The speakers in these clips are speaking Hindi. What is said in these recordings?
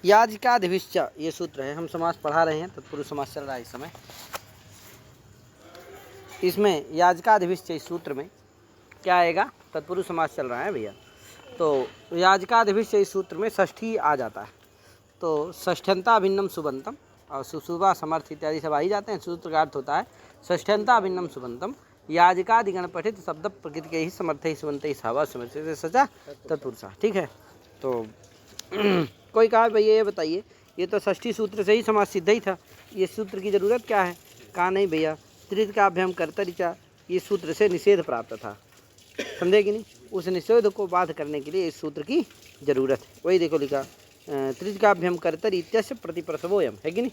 याजकादिभिश्च ये सूत्र है, हम समास पढ़ा रहे हैं, तत्पुरुष समास चल रहा है इस समय। इसमें याजकादिभिश्च इस सूत्र में क्या आएगा? तत्पुरुष समास चल रहा है भैया। तो याजकादिभिश्च इस सूत्र में षष्ठी आ जाता है। तो षष्ठ्यंता भिन्नम सुबंतम और सुशुभा समर्थ इत्यादि सब आ ही जाते हैं। सूत्र का अर्थ होता है षष्ठ्यंता भिन्नम सुबंतम याजकादिगण पठित शब्द प्रकृति के ही समर्थ ही सुबंत ही सावा समर्थ सचा तत्पुरुषा। ठीक है। तो कोई कहा भैया ये बताइए, ये तो षष्ठी सूत्र से ही समास सिद्ध ही था, ये सूत्र की ज़रूरत क्या है? कहा नहीं भैया, त्रिकाभ्यम कर्तरिचा ये सूत्र से निषेध प्राप्त था, समझे कि नहीं? उस निषेध को बाध करने के लिए इस सूत्र की जरूरत है। वही देखो लिखा त्रिकाभ्यम कर्तरि इत्यस्य प्रतिप्रसवोयम, है कि नहीं?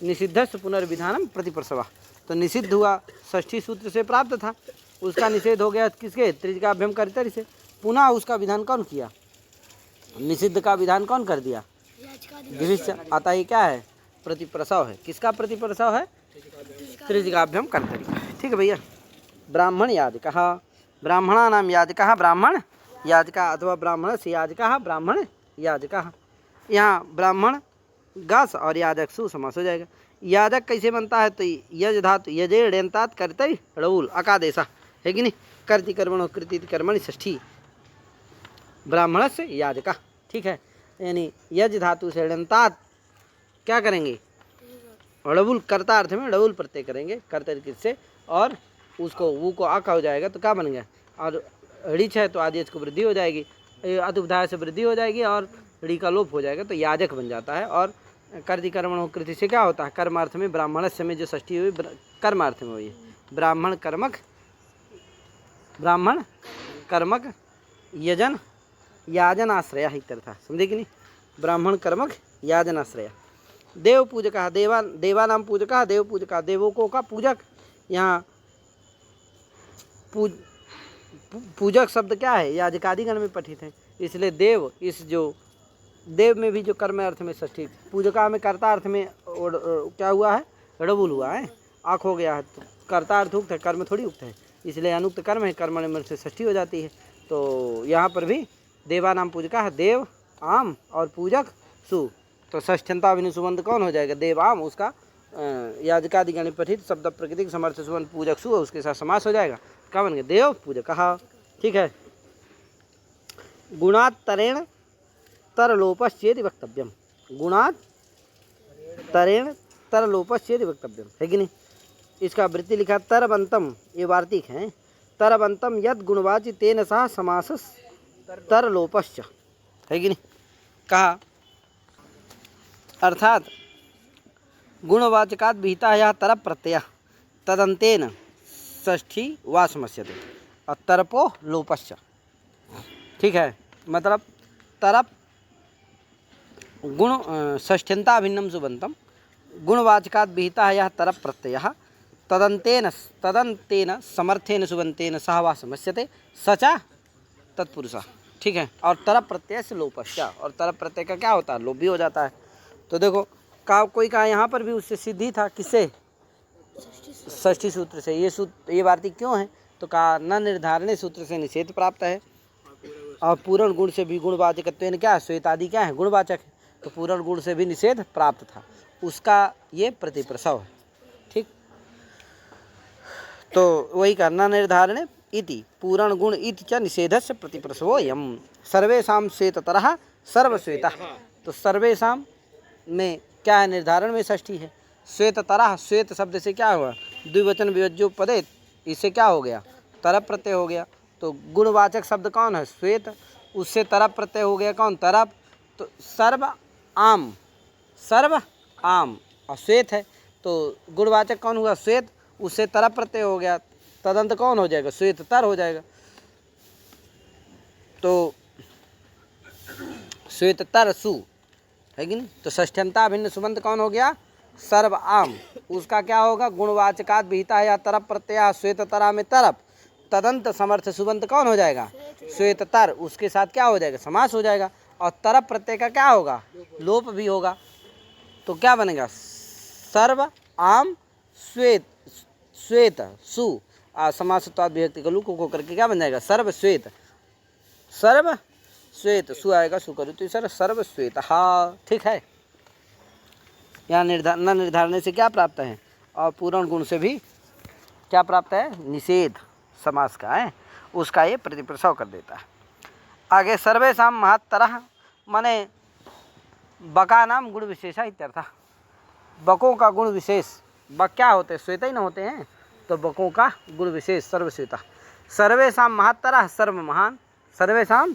निषिद्धस्य पुनर्विधानम प्रतिप्रसवा। तो निषिद्ध हुआ षष्ठी सूत्र से प्राप्त था, उसका निषेध हो गया किसके? त्रिकाभ्यम कर्तरि से। पुनः उसका विधान कौन किया? निषिद्ध का विधान कौन कर दिया? विभिष्य। आता ही क्या है? प्रतिप्रसव है। किसका प्रतिप्रसव है? त्रिकाभ्यम कर्तरि। ठीक है भैया। ब्राह्मण याजकः, ब्राह्मणानां याजकः ब्राह्मण याजका अथवा ब्राह्मण से याजकः ब्राह्मण याजकः। यहाँ ब्राह्मण गस और याजक सु समास हो जाएगा। याजक कैसे बनता है? तो यज धातु यजे ण्यंतात कर्तरि ड़उल अकादेशा, है कि नहीं? कर्ति कर्मणो कृति कर्मणि षष्ठी ब्राह्मण से याजका। ठीक है। यानी यज धातु से ण्यंतात क्या करेंगे? ड़उल कर्ता अर्थ में ड़उल प्रत्यय करेंगे कर्तरि से, और उसको वो को आका हो जाएगा तो क्या बन गया? और ऋच है तो आदेश को वृद्धि हो जाएगी, अतुपधाय से वृद्धि हो जाएगी और ऋ का लोप हो जाएगा तो याजक बन जाता है। और कर्ति कर्मणो कृति से क्या होता है? कर्मार्थ में ब्राह्मणस्य में जो षष्ठी हुई कर्मार्थ में हुई है। ब्राह्मण कर्मक, ब्राह्मण कर्मक यजन याजन आश्रय इत्यर्थ, समझे कि नहीं? ब्राह्मण कर्मक याजन आश्रय। देव पूजक, देवानां पूजक, देव पूजक, देवों का पूजक। यहाँ पूजक शब्द क्या है? याजकादिगण में पठित है, इसलिए देव, इस जो देव में भी जो कर्म अर्थ में षष्ठी, पूजका में कर्ता अर्थ में क्या हुआ है? ड़बुल हुआ है, आँख हो गया है, तो कर्ता अर्थ उक्त है, कर्म थोड़ी उक्त है, इसलिए अनुक्त कर्म है, कर्म में से षष्ठी हो जाती है। तो यहाँ पर भी देवानाम पूजका है, देव आम और पूजक सु, तो षष्ठ्यंता अभिन्न सुबंध कौन हो जाएगा? देव आम, उसका याजकादिगण पठित शब्द प्रकृति समर्थ सुबंध पूजक सु, उसके साथ समास हो जाएगा, क्या बन गया? देव पूजक। ठीक है। गुणात् तरेण तरलोपश्चेति वक्तव्यम, गुणात् तरेण तरलोपश्चेति वक्तव्यम, है कि नहीं? इसका वृत्ति लिखा तरबंतम, ये वार्तिक है। तरबंतम यद गुणवाची तेन सह समास तरलोपश्च, है कि नहीं? कहा अर्थात गुणवाचकात् विहिता यह तरप प्रत्यय तदंतेन षष्ठी वा समस्यते और तरपो लोपश्च। ठीक है। मतलब तरप गुण षष्ठ्यंता भिन्नम सुबंतम गुणवाचकात् विहिता यह तरप प्रत्यय तदंतेन समर्थेन सुबंतेन सह वा समस्यते सचा तत्पुरुषा। ठीक है। और तरप प्रत्यय से लोपश्चा, और तरप प्रत्यय का क्या होता है? लोप भी हो जाता है। तो देखो कोई कहा यहाँ पर भी उससे सिद्धि था, किससे? षष्ठी सूत्र से। ये वार्तिक क्यों है? तो कहा न निर्धारणे सूत्र से निषेध प्राप्त है, और पूर्ण गुण से भी गुणवाचकत्वेन क्या? श्वेतादि क्या है? गुणवाचक है, तो पूर्ण गुण से भी निषेध प्राप्त था, उसका ये प्रतिप्रसव है। ठीक। तो वही करना निर्धारणे इति पूर्ण गुण इति च निषेधस्य प्रतिप्रसवोऽयम् सर्वेषां श्वेततरः सर्वश्वेतः। तो सर्वेषां में क्या है? निर्धारण में षष्ठी है। श्वेततरः, श्वेत शब्द से क्या हुआ? द्विवचन विवज्जो पदे, इससे क्या हो गया? तरप प्रत्यय हो गया। तो गुणवाचक शब्द कौन है? श्वेत, उससे तरप प्रत्यय हो गया कौन? तरप। तो सर्व आम, सर्व आम और श्वेत है, तो गुणवाचक कौन हुआ? श्वेत, उससे तरप प्रत्यय हो गया, तदंत कौन हो जाएगा? श्वेत तर हो जाएगा। तो श्वेत तर सु, है कि नहीं? तो षष्ठ्यंता भिन्न सुबंध कौन हो गया? सर्व आम, उसका क्या होगा? गुणवाचकात् विहिता या तरप प्रत्यय श्वेत तरा में तरप, तदंत समर्थ सुबंध कौन हो जाएगा? श्वेत तर, उसके साथ क्या हो जाएगा? समास हो जाएगा। और तरप प्रत्यय का क्या होगा? लोप भी होगा। तो क्या बनेगा? सर्व आम श्वेत, श्वेत सु समासत्वाद विभक्ति का लुक को करके क्या बन जाएगा? सर्व श्वेत, सर्व श्वेत, सु आएगा सुकरु, तो सर सर्वश्वेत। हाँ ठीक है, यहाँ न निर्धारण से क्या प्राप्त है, और पूर्ण गुण से भी क्या प्राप्त है, निषेध समास का है, उसका ये प्रतिप्रसव कर देता है। आगे सर्वेषां महत्तरः, माने बका नाम गुण विशेषा इत्यर्थ। बकों का गुण विशेष, बक क्या होते हैं, श्वेत ही न होते हैं, तो बकों का गुण विशेष सर्वश्वेता। सर्वेषां महत्तरः सर्वमहान, सर्वेषां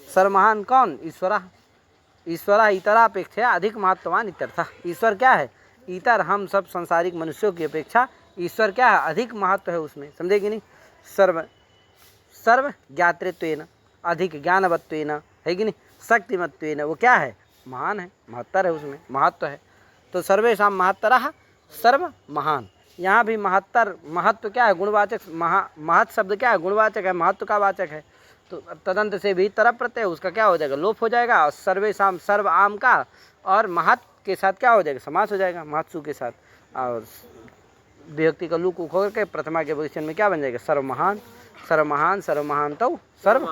सर्वमहान कौन, ईश्वर। ईश्वर इतरापेक्षा अधिक महत्ववान इत्यर्थ। ईश्वर क्या है, इतर हम सब संसारिक मनुष्यों की अपेक्षा ईश्वर क्या है, अधिक महत्व है उसमें, समझे कि नहीं। सर्व ज्ञातृत्वेन, अधिक ज्ञानवत्वेन, है कि नहीं, शक्तिमत्वेन, वो क्या है, महान है, महत्तर है, उसमें महत्व है। तो सर्वेषां महत्तरः सर्व महान, यहाँ भी महत्तर, महत्व क्या है, गुणवाचक, महत् शब्द क्या है, गुणवाचक है, महत्व का वाचक है, तो तदंत से भी तरफ प्रत्यय उसका क्या हो जाएगा, लोप हो जाएगा, और सर्वेषां सर्व आम का और महत् के साथ क्या हो जाएगा, समास हो जाएगा, महत्सु के साथ, और विभक्ति का लू को खोल के प्रथमा के भविष्य में क्या बन जाएगा, सर्वमहान, सर्वमहान, सर्वमहानता, सर्व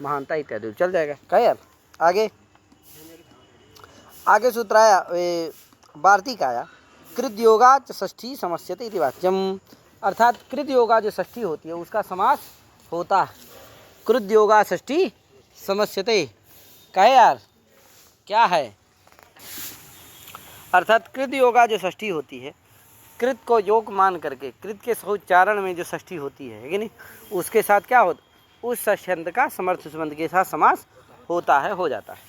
महानता इत्यादि चल जाएगा। क्या यार, आगे सूत्र आया, वार्तिक आया, कृत योगा च षष्ठी समस्यते इति वाच्यम, अर्थात कृत योगा जो षष्ठी होती है उसका समास होता है। कृत योगा षष्ठी समस्यते, कहे यार क्या है, अर्थात कृत योगा जो षष्ठी होती है, कृत को योग मान करके, कृत के सौच्चारण में जो षष्ठी होती है कि नहीं, उसके साथ क्या होता, उस षष्ठ्यंत का समर्थ संबंध के साथ समास होता है, हो जाता है।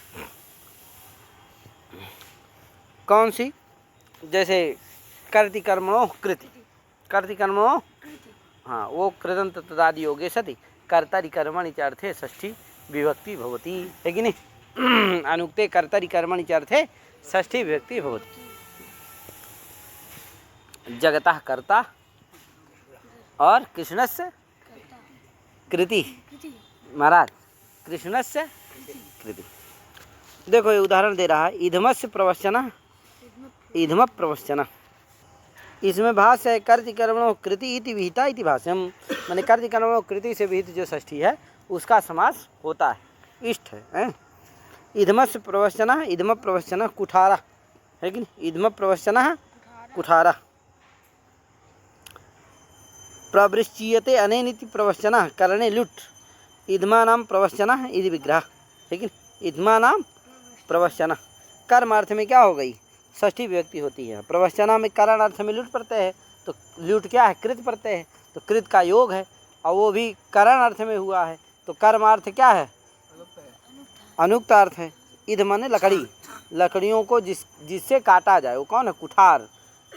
कौन सी, जैसे कर्ति कर्मणो कृति, कर्ति कर्मणो, हाँ वो कृदंत तदादि योगे सति कर्तरि कर्मणि च अर्थे षष्ठी विभक्ति भवति, है कि नहीं। अनुक्ते कर्तरि कर्मणि च अर्थे षष्ठी विभक्ति भवति। जगतः कर्ता और कृष्णस्य कृति, महाराज कृष्णस्य कृति। देखो ये उदाहरण दे रहा है, इधमस्य प्रवचन, इधम प्रवचन, इसमें भाष्य है कर्ति कर्मणो कृति इति विहिता इति भाष्यम, माने कर्ति कर्मणो कृति से विहित जो षष्ठी है उसका समास होता है, इष्ट है। इधमस्य प्रवचन, इधम प्रवचन कुठारा, है कि नहीं, इधम प्रवचन कुठारा, प्रवृश्चीयते अनेनिति प्रवचन करणे लुट, इधमानाम प्रवचन इति विग्रह, है कि इधमानाम प्रवचन, कर्म अर्थ में क्या हो गई, षष्ठी विभक्ति होती है। प्रवचना में करण अर्थ में लुट प्रत्यय है, तो लुट क्या है, कृत प्रत्यय है, तो कृत का योग है, और वो भी करण अर्थ में हुआ है, तो कर्म अर्थ क्या है, अनुक्त अर्थ है। इध माने लकड़ी, लकड़ियों को जिससे काटा जाए, वो कौन है, कुठार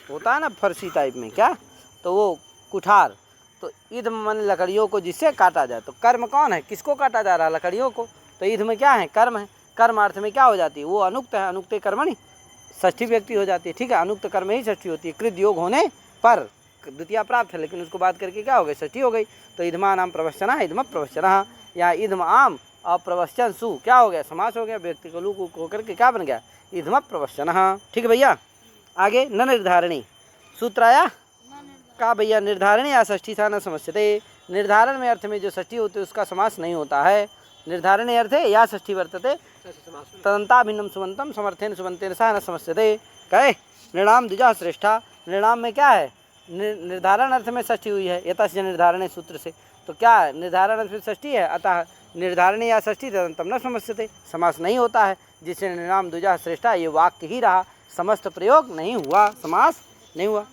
होता है ना फरसी टाइप में, क्या, तो वो कुठार, तो ईद माने लकड़ियों को जिससे काटा जाए, तो कर्म कौन है, किसको काटा जा रहा है, लकड़ियों को, तो ईद में क्या है, कर्म है, कर्म अर्थ में क्या हो जाती है, वो अनुक्त है, अनुक्ते कर्मणि षष्ठी व्यक्ति हो जाती है, ठीक है, अनुक्त कर्म ही षष्ठी होती है, कृत योग होने पर द्वितीय प्राप्त है, लेकिन उसको बात करके क्या हो गई, षष्ठी हो गई। तो इधमा नाम प्रवचन, इधम प्रवचन, या इधम आम और प्रवचन सु क्या हो गया, समास हो गया, व्यक्ति को लू को करके क्या बन गया, इधम प्रवचन, ठीक है भैया। आगे न निर्धारणी सूत्र आया, का भैया निर्धारण या षष्ठी था न समस्यते, निर्धारण में अर्थ में जो षष्ठी होती है उसका समास नहीं होता है। निर्धारण अर्थ है या षष्ठी वर्तते तदंता भिन्नम सुबंतम समर्थेन सुबंतेन सह न समस्यते, कहे नृणाम द्विजा श्रेष्ठा, नृणाम में क्या है, निर्धारण अर्थ में षष्ठी हुई है, यतस्य निर्धारण सूत्र से, तो क्या है, निर्धारण अर्थ में षष्ठी है, अतः निर्धारण या षष्ठी तदंतम न समस्यते, समास नहीं होता है, जिससे नृणाम द्विजा श्रेष्ठा ये वाक्य ही रहा, समस्त प्रयोग नहीं हुआ, समास नहीं हुआ।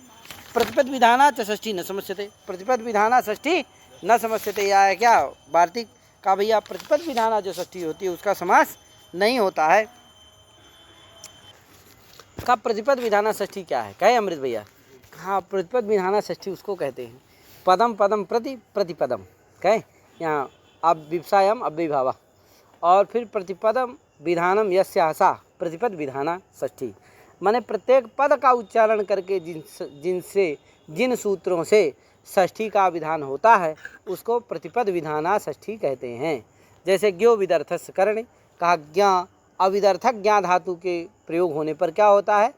प्रतिपद विधाना च षष्ठी न समस्यते, प्रतिपद विधाना षष्ठी न समस्यते, या है क्या वार्तिक का भैया, प्रतिपद विधाना जो षष्ठी होती है उसका समास नहीं होता है। का प्रतिपद विधाना षष्ठी क्या है, कहे अमृत भैया, हाँ प्रतिपद विधाना षष्ठी उसको कहते हैं, पदम पदम प्रति प्रतिपदम, कहे यहाँ अब विवसायम अव्यभावा, और फिर प्रतिपदम विधानम यस्यासा प्रतिपद विधाना षष्ठी, माने प्रत्येक पद का उच्चारण करके जिन सूत्रों से षष्ठी का विधान होता है उसको प्रतिपद विधाना षष्ठी कहते हैं। जैसे ज्ञो विदर्थस्य करणे, कहा ज्ञा, अविदर्थक ज्ञा धातु के प्रयोग होने पर क्या होता है,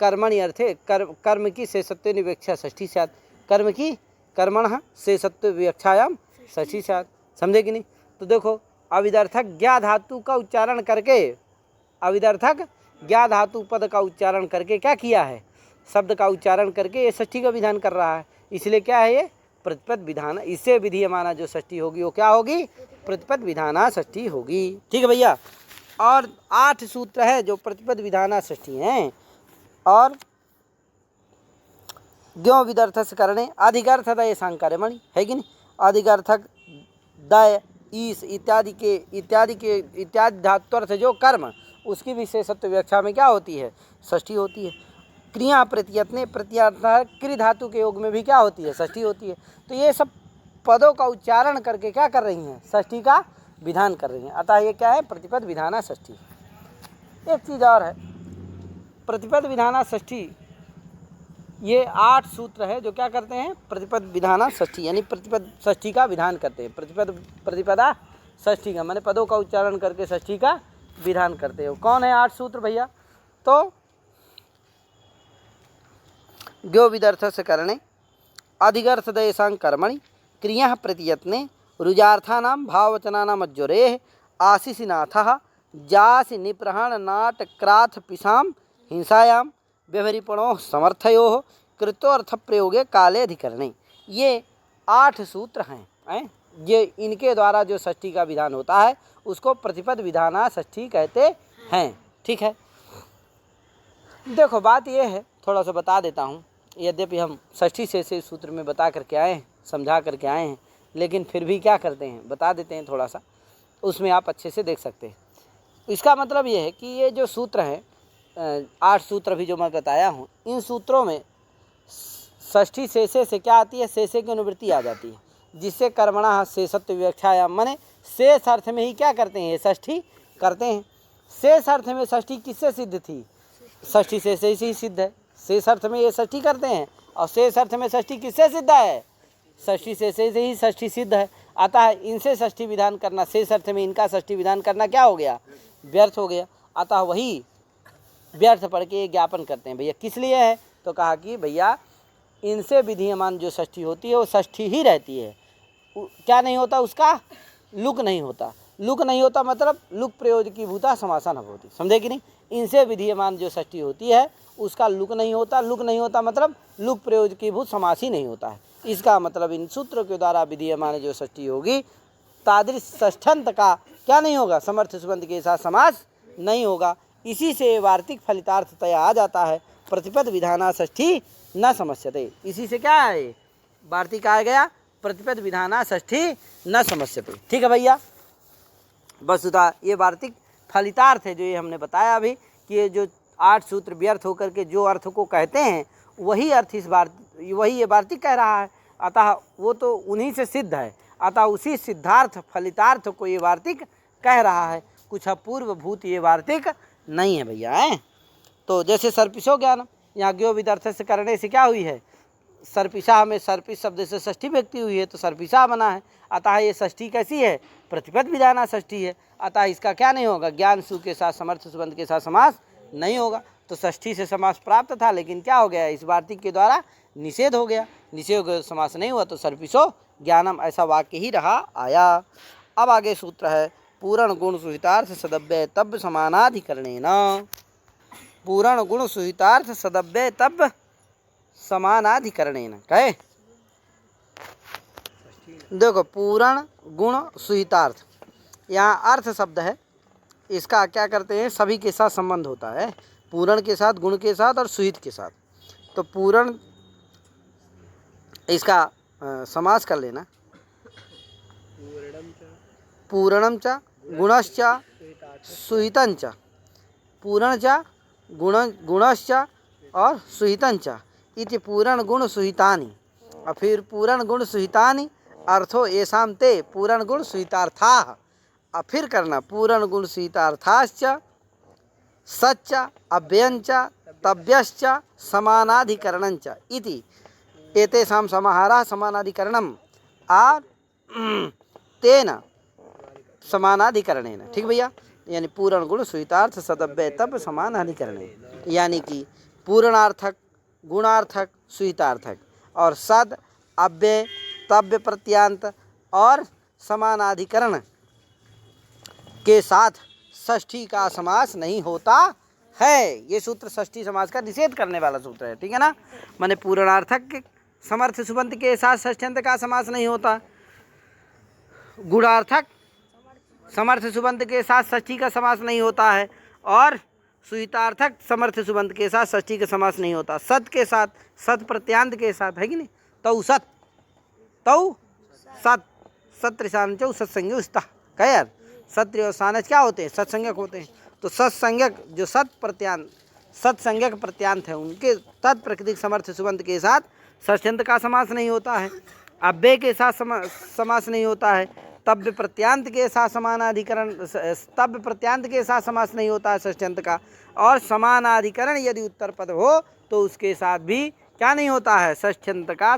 कर्मणि अर्थे कर्म की शेषत्व विवक्षा षष्ठी स्यात्, कर्म की कर्मण शेषत्व विवक्षायाम षष्ठी स्यात्, समझे कि नहीं। तो देखो अविदर्थक ज्ञा धातु का उच्चारण करके, अविदर्थक ज्ञा धातु पद का उच्चारण करके क्या किया है, शब्द का उच्चारण करके ये षष्ठी का विधान कर रहा है। इसलिए क्या है ये प्रतिपद विधान, इससे विधीयमाना जो षष्ठी होगी वो क्या होगी, प्रतिपद विधाना षष्ठी होगी। ठीक है भैया। और 8 सूत्र है जो प्रतिपद विधाना षष्ठी हैं। और ज्ञो विदर्थस करणे अधिकर्थ दय सांकर्मणि है कि नहीं, अधिकर्थक दय ईस इत्यादि धात्वर्थ जो कर्म उसकी विशेषत्व व्याख्या में क्या होती है, षष्ठी होती है। क्रिया प्रत्ययत्ने प्रत्यार्थक क्रि धातु के योग में भी क्या होती है, षष्ठी होती है। तो ये सब पदों का उच्चारण करके क्या कर रही हैं, षष्ठी का विधान कर रही हैं। अतः ये क्या है, प्रतिपद विधाना षष्ठी। एक चीज़ और है, प्रतिपद विधाना षष्ठी ये 8 सूत्र है जो क्या करते हैं, प्रतिपद विधाना षष्ठी यानी प्रतिपद षष्ठी का विधान करते हैं। प्रतिपदा षष्ठी का माने पदों का उच्चारण करके षष्ठी का विधान करते हो। कौन है 8 सूत्र भैया, तो ज्ञो विदर्थस्य करणे अधिगर्थदयसां कर्मणि क्रिया प्रतीयत्ने रुजार्थानां भाववचनानां अज्जुरेः आशिषिनाथः जासि निप्रहण नाट क्राथ पिशां हिंसायां व्यवहारिपणोः समर्थयोः कृतोर्थ प्रयोगे काले अधिकरणे। ये 8 सूत्र हैं, ये इनके द्वारा जो षष्ठी का विधान होता है उसको प्रतिपद विधाना षष्ठी कहते हैं। ठीक है। देखो बात ये है, थोड़ा सा बता देता हूँ, यद्यपि हम षष्ठी से सूत्र में बता करके आए हैं, समझा करके आए हैं, लेकिन फिर भी क्या करते हैं, बता देते हैं थोड़ा सा, उसमें आप अच्छे से देख सकते हैं। इसका मतलब ये है कि ये जो सूत्र हैं 8 सूत्र भी जो मैं बताया हूँ, इन सूत्रों में षष्ठी से क्या आती है, से की अनुवृत्ति आ जाती है, जिससे कर्मणा शेषत्व व्याख्यायाम माने शेष अर्थ में ही क्या करते हैं, ये षष्ठी करते हैं। शेष अर्थ में षष्ठी किससे सिद्ध थी, षष्ठी से ही सिद्ध है। शेष अर्थ में ये षष्ठी करते हैं और शेष अर्थ में षष्ठी किससे सिद्ध है, षष्ठी से ही षष्ठी सिद्ध है। अतः इनसे षष्ठी विधान करना, शेष अर्थ में इनका षष्ठी विधान करना क्या हो गया, व्यर्थ हो गया। अतः वही व्यर्थ पढ़ के ज्ञापन करते हैं। भैया किस लिए है, तो कहा कि भैया इनसे विधीयमान जो षष्ठी होती है वो षष्ठी ही रहती है, क्या नहीं होता, उसका लुक नहीं होता। लुक नहीं होता मतलब लुक प्रयोजकी भूता समासा न होती, समझे कि नहीं। इनसे विधीयमान जो षष्ठी होती है उसका लुक नहीं होता, लुक नहीं होता मतलब लुक प्रयोजकी भूत समास ही नहीं होता है। इसका मतलब इन सूत्रों के द्वारा विधीयमान जो षष्ठी होगी तादृश षष्ठंत का क्या नहीं होगा, समर्थ सुबंध के साथ समास नहीं होगा। इसी से वार्तिक फलितार्थतया आ जाता है प्रतिपद विधाना षष्ठी न समस्यते। इसी से क्या है, वार्तिक आ गया प्रतिपद विधाना षष्ठी न समस्यते। ठीक है भैया। वस्तुतः ये वार्तिक फलितार्थ है जो ये हमने बताया अभी कि ये जो 8 सूत्र व्यर्थ होकर के जो अर्थ को कहते हैं वही अर्थ वही ये वार्तिक कह रहा है। अतः वो तो उन्हीं से सिद्ध है, अतः उसी सिद्धार्थ फलितार्थ को ये वार्तिक कह रहा है, कुछ अपूर्व भूत ये वार्तिक नहीं है भैया है। तो जैसे सर्पिशो ज्ञान, यहाँ ज्ञो विदर्थ से करने से क्या हुई है, सर्पिशा में सर्पिश शब्द से षष्ठी व्यक्ति हुई है तो सर्पिशा बना है। अतः ये षष्ठी कैसी है, प्रतिपद विधाना षष्ठी है। अतः इसका क्या नहीं होगा, ज्ञान सु के साथ समर्थ सुबंध के साथ समास नहीं होगा। तो षष्ठी से समास प्राप्त था लेकिन क्या हो गया, इस वार्तिक के द्वारा निषेध हो गया, निषेध समास नहीं हुआ तो सर्पिशो ज्ञानम ऐसा वाक्य ही रहा आया। अब आगे सूत्र है पूर्ण गुण सुहितार्थ सदव्यय तब समानाधिकरणेन। पूर्ण गुण सुहितार्थ सदव्यय तब समानाधिकरणेन कहे। देखो पूर्ण गुण सुहितार्थ, यहाँ अर्थ शब्द है, इसका क्या करते हैं, सभी के साथ संबंध होता है, पूर्ण के साथ, गुण के साथ और सुहित के साथ। तो पूर्ण इसका समास कर लेना, पूर्णम च गुणश्च सुहितंच, पूर्ण च गुणश्च और सुहितंच इति पूर्ण गुण सुहितानि। और फिर पूर्ण गुण सुहितानि अर्थो येषां ते पूर्ण गुण सुहितार्थाः। और फिर करना पूर्ण गुण सुहितार्थाश्च सच्च अव्ययञ्च तव्यश्च समानाधिकरणञ्च इति एतेषां समाहारः समानाधिकरणम् और तेन समानाधिकरणेन। ठीक भैया, यानी पूर्ण गुण सुहितार्थ सदव्यय तब समानाधिकरणेन, यानी कि पूर्णार्थक, गुणार्थक, सुहितार्थक और सद, अव्यय, तव्य प्रत्यांत और समानाधिकरण के साथ षष्ठी का समास नहीं होता है। ये सूत्र षष्ठी समास का निषेध करने वाला सूत्र है, ठीक है ना। माने पूर्णार्थक समर्थ सुबंत के साथ षष्ठ्यंत का समास नहीं होता, गुणार्थक समर्थ सुबंत के साथ षष्ठी का समास नहीं होता है, और सुहितार्थक समर्थ सुबंत के साथ षष्ठी का समास नहीं होता। सत के साथ, सत प्रत्यांत के साथ, है कि नहीं। तौ सत, तौ सत, सत्र शांचौ सत्संग उस्ता का यार, सत्र और सानच क्या होते हैं, सत्संगक होते हैं। तो सत्संगक जो सत प्रत्यांत, सत्संगक प्रत्यांत है, उनके तत्प्रकृतिक समर्थ सुबंत के साथ षष्ठ्यंत का समास नहीं होता है। अव्यय के साथ समास नहीं होता है। तव्य प्रत्यांत के साथ समानाधिकरण, तव्य प्रत्यांत के साथ समास नहीं होता है षष्ठ्यंत का। और समानाधिकरण यदि उत्तर पद हो तो उसके साथ भी क्या नहीं होता है, षष्ठ्यंत का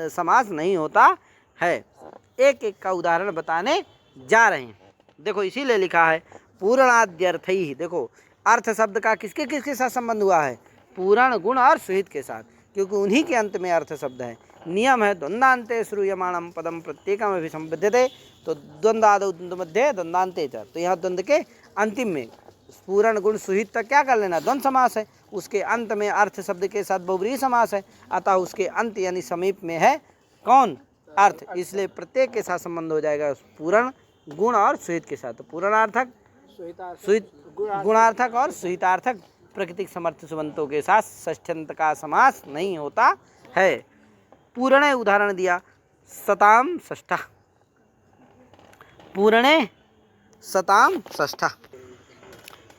समास नहीं होता है। एक एक का उदाहरण बताने जा रहे हैं। देखो इसीलिए लिखा है पूर्णाद्यर्थ ही। देखो अर्थ शब्द का किसके किसके साथ संबंध हुआ है, पूर्ण, गुण और सुहित के साथ, क्योंकि उन्हीं के अंत में अर्थ शब्द है। नियम है द्वंद्वान्ते श्रूयमाणम पदम प्रत्येकम अभिसंबध्यते, तो द्वंद्वादौ द्वंद्व मध्य द्वंद्वान्ते च, तो यहाँ द्वंद्व के अंतिम में पूर्ण गुण सुहित तक क्या कर लेना, द्वंद्व समास है। उसके अंत में अर्थ शब्द के साथ बहुब्रीहि समास है, अतः उसके अंत यानी समीप में है कौन, अर्थ, इसलिए प्रत्येक के साथ संबंध हो जाएगा पूर्ण, गुण और सुहित के साथ। तो पूर्णार्थक, सुहित, गुणार्थक और सुहितार्थक प्रकृतिक समर्थ सुबंतों के साथ षष्ठ्यंत का समास नहीं होता है। पूर्णे उदाहरण दिया, सताम षष्ठा, पूर्णे सताम षष्ठा।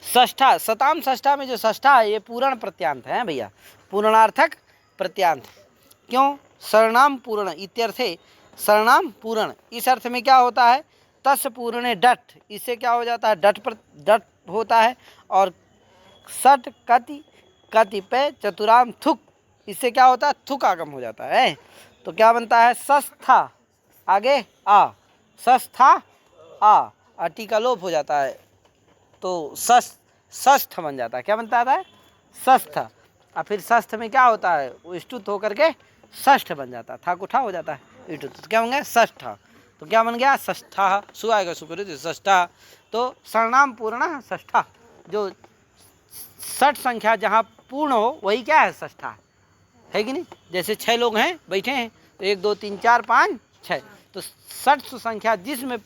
षष्ठा, सताम षष्ठा में जो षष्ठा है ये पूर्ण प्रत्यांत है भैया, पूर्णार्थक प्रत्यांत। क्यों, सर्वनाम पूर्ण इत्यर्थे, सर्वनाम पूर्ण इस अर्थ में क्या होता है, तस् पूर्णे डट, इससे क्या हो जाता है, डट पर डट होता है। और सट कति, कतिपय चतुराम थुक, इससे क्या होता है, थुक आगम हो जाता है। तो क्या बनता है, सस्था, आगे आ, सस्था आ, अटी का लोप हो जाता है तो सस्थ बन जाता है। क्या बनता है, सस्थ। और फिर सस्थ में क्या होता है, वो ष्टुत होकर के षष्ठ बन जाता है, था कुठा हो जाता है ष्टुत, तो क्या बन गया, षष्ठ। तो क्या बन गया, षष्ठा, सु आएगा सुकृत षष्ठा। तो सर्वनाम पूर्ण षष्ठा, जो षठ संख्या जहाँ पूर्ण हो वही क्या है, षष्ठा है कि नहीं। जैसे 6 लोग हैं बैठे हैं, तो 1 2 3 4 5 6, तो षठ संख्या जिसमें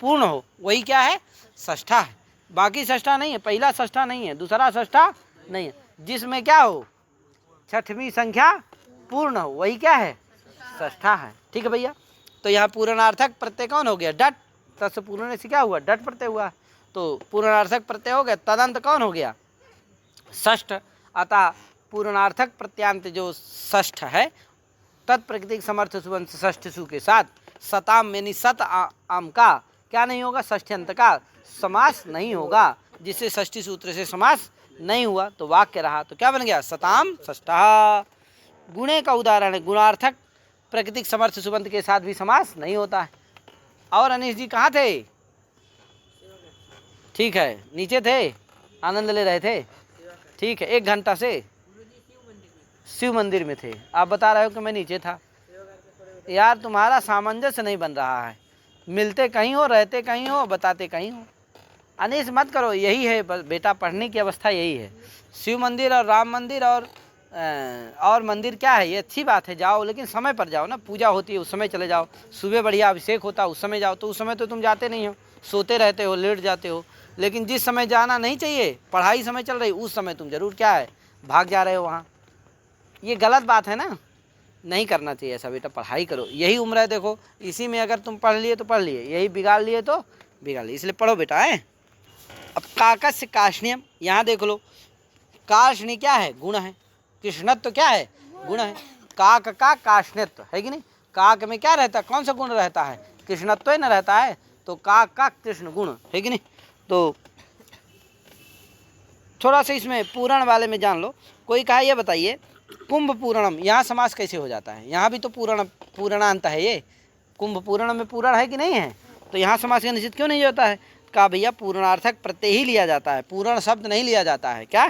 पूर्ण हो वही क्या है, षष्ठा है। बाकी षष्ठा नहीं है, पहला षष्ठा नहीं है, दूसरा षष्ठा नहीं है, जिसमें क्या हो, छठवीं संख्या पूर्ण हो वही क्या है, षष्ठा है। ठीक है भैया। तो यहाँ पूर्णार्थक प्रत्यय कौन हो गया, डट, तस् पूर्ण से क्या हुआ, डट प्रत्यय हुआ, तो पूर्णार्थक प्रत्यय हो गया, तदंत कौन हो गया, षष्ठ। अतः पूर्णार्थक प्रत्यांत जो षष्ठ है, तत्प्रकृतिक समर्थ सुबंत षष्ठ सु के साथ सताम यानी सत आम का क्या नहीं होगा, षष्ठ्यंत का समास नहीं होगा, जिससे षष्ठी सूत्र से समास नहीं हुआ तो वाक्य रहा, तो क्या बन गया, सताम षष्ठा। गुणे का उदाहरण है, गुणार्थक प्रकृतिक समर्थ सुबंत के साथ भी समास नहीं होता है। और अनिश जी कहाँ थे, ठीक है नीचे थे, आनंद ले रहे थे, ठीक है 1 घंटा से शिव मंदिर में थे। आप बता रहे हो कि मैं नीचे था। यार तुम्हारा सामंजस्य नहीं बन रहा है, मिलते कहीं हो, रहते कहीं हो, बताते कहीं हो। अनिश मत करो, यही है बेटा, पढ़ने की अवस्था यही है। शिव मंदिर और राम मंदिर और मंदिर क्या है, ये अच्छी बात है, जाओ, लेकिन समय पर जाओ ना, पूजा होती है उस समय चले जाओ, सुबह बढ़िया अभिषेक होता है उस समय जाओ। तो उस समय तो तुम जाते नहीं हो, सोते रहते हो, लेट जाते हो। लेकिन जिस समय जाना नहीं चाहिए, पढ़ाई समय चल रही, उस समय तुम जरूर क्या है, भाग जा रहे हो वहाँ। ये गलत बात है ना, नहीं करना चाहिए ऐसा बेटा, पढ़ाई करो, यही उम्र है। देखो इसी में अगर तुम पढ़ लिए तो पढ़ लिए, यही बिगाड़ लिए तो बिगाड़ लिए, इसलिए पढ़ो बेटा है। अब काकस्य काष्ण्यम, यहाँ देख लो, काष्णी क्या है, गुण है, कृष्णत्व क्या है, गुण है। काक का काष्ण्यत्व है कि नहीं, काक में क्या रहता है, कौन सा गुण रहता है, कृष्णत्व ही न रहता है, तो काक का कृष्ण गुण है कि नहीं। तो थोड़ा सा इसमें पूर्ण वाले में जान लो। कोई कहा ये बताइए, कुंभ पूर्णम, यहाँ समास कैसे हो जाता है, यहाँ भी तो पूर्णांत है, ये कुंभ पूर्ण में पूर्ण है कि नहीं है, तो यहाँ समास का निश्चित क्यों नहीं होता है। कहा भैया पूर्णार्थक प्रत्यय ही लिया जाता है, पूर्ण शब्द नहीं लिया जाता है। क्या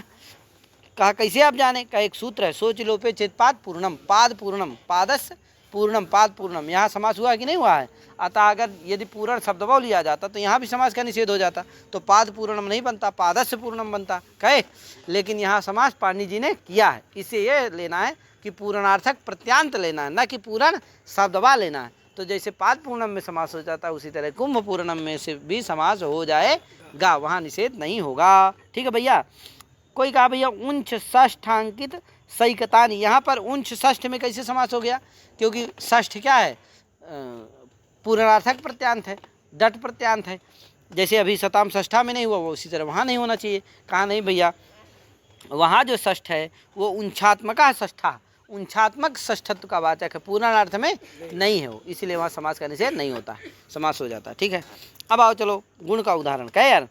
कहा, कैसे आप जाने का, एक सूत्र है, सोच लोपे चेत पाद पूर्णम, पाद पूर्णम, पादस पूर्णम पाद पूर्णम, यहाँ समास हुआ कि नहीं हुआ है। अतः अगर यदि पूर्ण शब्दभाव लिया जाता तो यहाँ भी समास का निषेध हो जाता, तो पाद पूर्णम नहीं बनता, पादस्य पूर्णम बनता कहे। लेकिन यहाँ समास पाणिनि जी ने किया है, इससे ये लेना है कि पूर्णार्थक प्रत्यांत लेना है, न कि पूर्ण शब्दभाव लेना है। तो जैसे पाद पूर्णम में समास हो जाता है उसी तरह कुंभ पूर्णम में से भी समास हो जाएगा, वहाँ निषेध नहीं होगा। ठीक है भैया। कोई कहा भैया उंच षष्ठांकित सैकतानी, यहाँ पर उंच षष्ठ में कैसे समास हो गया, क्योंकि षष्ठ क्या है, पूर्णार्थक प्रत्यांत है, डट प्रत्यांत है। जैसे अभी शताम षष्ठा में नहीं हुआ वो उसी तरह वहाँ नहीं होना चाहिए। कहा नहीं भैया, वहाँ जो षष्ठ है वो उंछात्मक षष्ठा, उंछात्मक षष्ठत्व का वाचक है, पूर्णार्थ में नहीं है वो, इसीलिए वहाँ समास का निषेध नहीं होता है, समास हो जाता है। ठीक है। अब आओ चलो गुण का उदाहरण कहे यार।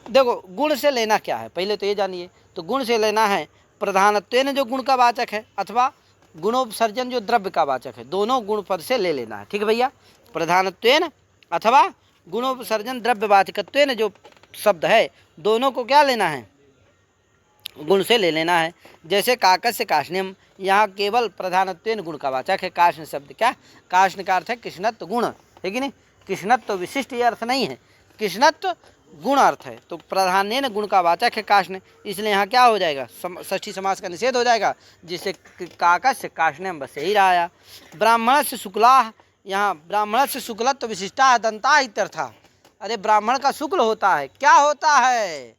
देखो गुण से लेना क्या है पहले तो ये जानिए। तो गुण से लेना है प्रधानत्वेन जो गुण का वाचक है अथवा गुणोपसर्जन जो द्रव्य का वाचक है, दोनों गुण पद से ले लेना है। ठीक है भैया। प्रधानत्वेन अथवा गुणोपसर्जन द्रव्यवाचकत्वेन जो शब्द है, दोनों को क्या लेना है, गुण से ले लेना है। जैसे काकस्य काष्ण्यम, यहाँ केवल प्रधानत्वेन गुण का वाचक है। काष्ण शब्द क्या, काष्ण का अर्थ है कृष्णत्व गुण, है कि नहीं। कृष्णत्व विशिष्ट ये अर्थ नहीं है, कृष्णत्व गुण अर्थ है। तो प्रधान्यन गुण का वाचक है काष्ण, इसलिए यहाँ क्या हो जाएगा, षष्ठी समास का निषेध हो जाएगा, जिससे काकस्य काष्ण्यम बस यही रहा आया। ब्राह्मण से शुक्ला, यहाँ ब्राह्मण से शुक्लत्व विशिष्टा दंता इत्यर्था। अरे ब्राह्मण का शुक्ल होता है, क्या होता है,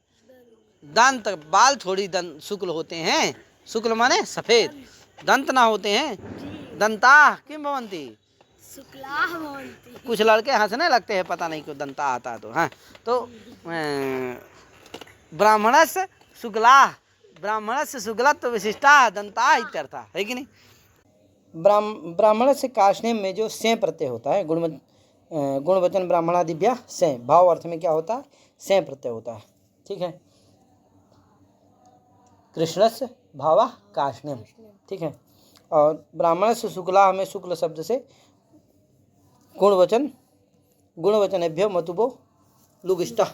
दंत, बाल थोड़ी दंत शुक्ल होते हैं, शुक्ल माने सफेद, दंत ना होते हैं, दंता किम भवन्ति, शुक्लाः भवन्ति। कुछ लड़के हंसने लगते हैं, पता नहीं क्यों दंता आता तो। हाँ तो ब्राह्मणस्य शुक्ला, ब्राह्मणस्य शुक्लत्व विशिष्टा दंता इत्यर्था, है कि नहीं। ब्राह्मण से काष्ण्यम में जो सें प्रत्यय होता है, गुणवचन ब्राह्मणादिभ्यः सें, भाव अर्थ में क्या होता है, सें प्रत्यय होता है। ठीक है। कृष्णस्य भावा काष्ण्यम, ठीक है। और ब्राह्मण से शुक्ला हमें शुक्ल शब्द से गुणवचनेभ्यो मतुबो लुगिष्टा,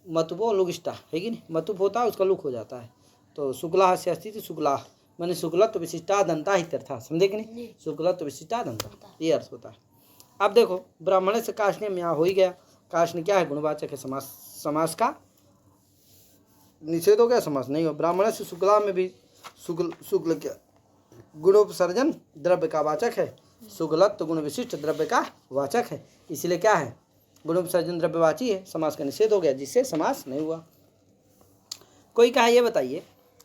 मतुबो लुगिष्टा, है कि नहीं, मतुब होता है उसका लुक हो जाता है। तो शुक्ला से अस्तित्व शुक्ला मैंने शुक्लत्व विशिष्टा दंता इत्यर्था, समझे कि नहीं, शुक्लत्व विशिष्टा दंता, ये अर्थ होता है। अब देखो ब्राह्मण से काष्ण्यम यहाँ हो ही गया। काष्ण्य क्या है, गुणवाचक है, समास का निषेध हो गया, समास नहीं हो। ब्राह्मण से शुक्ला में भी शुक्ल क्या, गुणोपसर्जन द्रव्य का वाचक है, शुक्लत्व गुण विशिष्ट द्रव्य का वाचक है, इसलिए क्या है, गुणोपसर्जन द्रव्यवाची है, समास का निषेध हो गया, जिससे समास नहीं हुआ। कोई कहा ये बताइए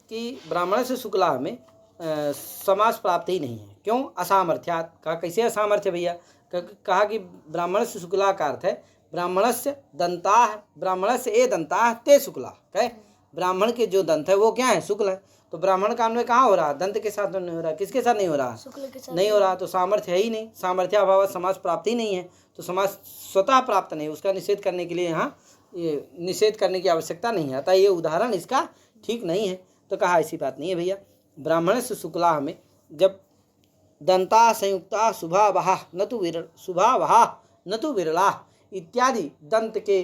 कि ब्राह्मण से शुक्ला में समास प्राप्त ही नहीं है, क्यों, असामर्थ्यात्। कहा कैसे असामर्थ्य भैया, कहा कि ब्राह्मण से शुक्ला का अर्थ है ब्राह्मणस्य दंताः, ब्राह्मणस्य ए दंताः ते शुक्ला, कहे ब्राह्मण के जो दंत है वो क्या है, शुक्ल है। तो ब्राह्मण का अन्वय कहाँ हो रहा, दंत के साथ नहीं हो रहा, किसके साथ नहीं हो रहा, शुक्ल के साथ नहीं हो रहा। तो सामर्थ्य है ही नहीं, सामर्थ्याभाव समास प्राप्त ही नहीं है, तो समास स्वतः प्राप्त नहीं, उसका निषेध करने के लिए यहाँ ये निषेध करने की आवश्यकता नहीं है। अतः ये उदाहरण इसका ठीक नहीं है। तो कहा ऐसी बात नहीं है भैया। ब्राह्मण से शुक्ला में जब दंता संयुक्ता शुभावहा न तो विरला इत्यादि दंत के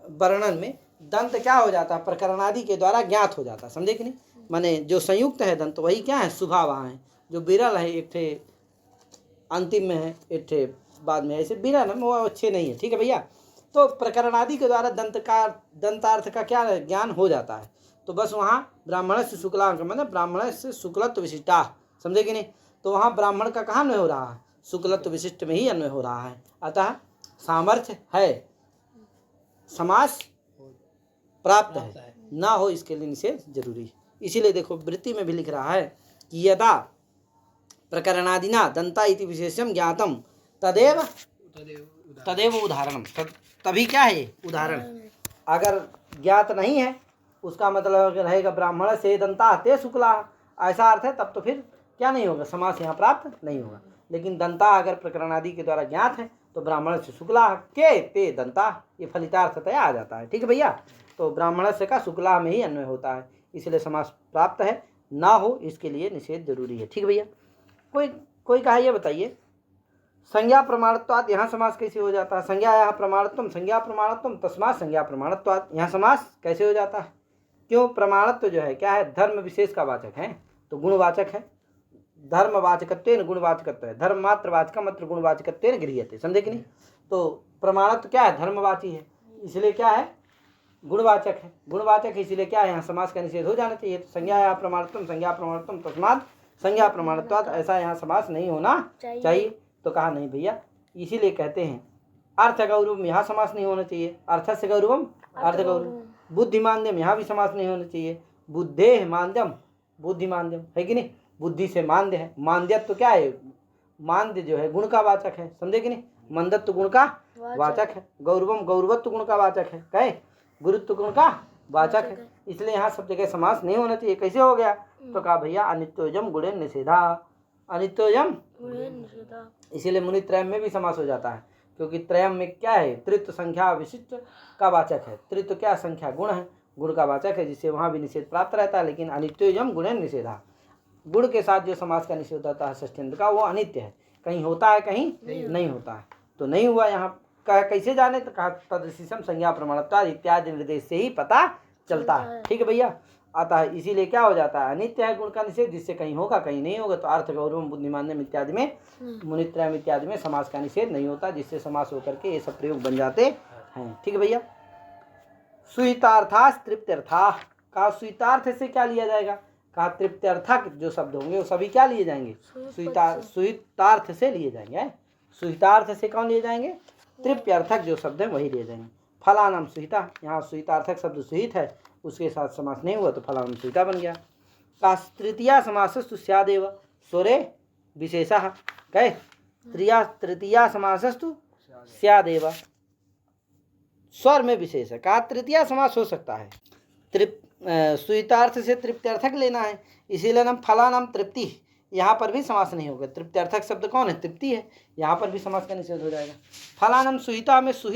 वर्णन में दंत क्या हो जाता है, प्रकरणादि के द्वारा ज्ञात हो जाता है, समझे कि नहीं। माने जो संयुक्त है दंत वही क्या है, शुभावहा है। जो विरल है, एक ठे अंतिम में है, एक ठे बाद में, ऐसे विरल है वो अच्छे नहीं है। ठीक है भैया। तो प्रकरणादि के द्वारा दंतार्थ का क्या ज्ञान हो जाता है। तो बस वहाँ ब्राह्मण से शुक्ला मतलब ब्राह्मण से शुक्लत्व विशिष्टा, समझे कि नहीं। तो वहाँ ब्राह्मण का कहाँ अन्वय हो रहा है, शुक्लत्व विशिष्ट में ही अन्वय हो रहा है। अतः सामर्थ्य है, समास प्राप्त है, ना हो इसके लिए निषेध जरूरी है। इसीलिए देखो वृत्ति में भी लिख रहा है कि यदा प्रकरणादिना दंता इति विशेषम ज्ञातम तदेव उदाहरणम, तभी क्या है उदाहरण। अगर ज्ञात नहीं है उसका मतलब रहेगा ब्राह्मण से दंता ते शुक्ला, ऐसा अर्थ है, तब तो फिर क्या नहीं होगा, समास यहाँ प्राप्त नहीं होगा। लेकिन दंता अगर प्रकरणादि के द्वारा ज्ञात है तो ब्राह्मण से शुक्ला के ते दंता, ये फलितार्थतया आ जाता है। ठीक है भैया। तो ब्राह्मण से का शुक्ला में ही अन्वय होता है, इसलिए समास प्राप्त है, ना हो इसके लिए निषेध जरूरी है। ठीक है भैया। कोई कहा ये बताइए संज्ञा प्रमाणत्वात् यहाँ समास कैसे हो जाता है। संज्ञा यहाँ प्रमाणत्वम तस्मात् संज्ञा प्रमाणत्वात्, यहाँ समास कैसे हो जाता है, क्यों, प्रमाणत्व जो है क्या है, धर्म विशेष का वाचक है, तो गुणवाचक है। धर्मवाचकत्वेन गुणवाचकत्व है, धर्म मात्र वाचकम अत्र गुणवाचकत्वेन गृह्यते, समझे कि नहीं। तो प्रमाणत्व क्या है, धर्मवाची है, इसलिए क्या है, गुणवाचक है, गुणवाचक है इसलिए क्या है, यहाँ समास का निषेध हो जाना चाहिए। तो संज्ञा प्रमाणत्वम संज्ञा प्रमाणत्वम तस्मात् संज्ञा प्रमाणत्वात्, ऐसा यहाँ समास नहीं होना चाहिए। तो कहा नहीं भैया, इसीलिए कहते हैं अर्थ गौरवम, यहाँ समास नहीं होना चाहिए, अर्थ से गौरवम अर्थ गौरव। बुद्धिमान्द्यम, यहाँ भी समास नहीं होना चाहिए, बुद्धेह मान्द्यम बुद्धिमान्द्यम, है कि नहीं, बुद्धि से मान्द्य है, मान्द्यत्व तो क्या है, मान्द्य जो है गुण का वाचक है, समझे कि नहीं, मंदत्व गुण का वाचक है, गौरवम गौरवत्व गुण का वाचक है, कहे गुरुत्व गुण का वाचक है, इसलिए यहाँ सब जगह समास नहीं होना चाहिए। कैसे हो गया, तो कहा भैया अनित्योजम गुणेन निषेधा, अनित्योजम, इसीलिए मुनित्रयम में भी समास हो जाता है, क्योंकि त्रयम में क्या है, तृत्व संख्या विशिष्ट का वाचक है, तृत्व क्या संख्या गुण है, गुण का वाचक है, जिससे वहाँ भी निषेध प्राप्त रहता है। लेकिन अनित्योजम गुणेन निषेधा, गुण के साथ जो समास का निषेध होता है षष्ठ्यंत का, वो अनित्य है, कहीं होता है कहीं नहीं होता है, तो नहीं हुआ यहाँ। कहा कैसे जाने, तो कहा तदृशिशम संज्ञा प्रमाणत्वाद इत्यादि निर्देश से ही पता चलता है, ठीक है भैया, आता है। इसीलिए क्या हो जाता है, अनित्य है गुण का निषेध, जिससे कहीं होगा कहीं नहीं होगा। तो अर्थ गौरवम बुद्धिमान्यम इत्यादि में, मुनित्रयम इत्यादि में समास का निषेध नहीं होता, जिससे समास होकर के ये सब प्रयोग बन जाते हैं, ठीक है भैया। सुहितार्थास तृप्त्यर्था, कहा सुहितार्थ से क्या लिया जाएगा, कहा तृप्त्यर्थक जो शब्द होंगे वो सभी क्या लिए जाएंगे, सुहितार्थ से लिए जाएंगे। सुहितार्थ से कौन लिए जाएंगे, तृप्त्यर्थक जो शब्द है वही लिए जाएंगे। फलानाम सुहिता, यहाँ सुहितार्थक शब्द सुहित है, उसके साथ समास नहीं हुआ तो फलानाम सुहिता बन गया। का तृतीया समासस्तु स्यादेव स्वरे विशेषः, कहे तृतीया समासस्तु स्यादेव, स्वर में विशेष है, कहा तृतीया समास हो सकता है, सुहितार्थ से तृप्त्यर्थक लेना है, इसीलिए नाम फलानाम तृप्ति, यहाँ पर भी समास नहीं होगा, तृप्त्यर्थक शब्द कौन है, तृप्ति है, यहाँ पर भी समास का निषेध हो जाएगा। फलानाम सुहिता में सुहित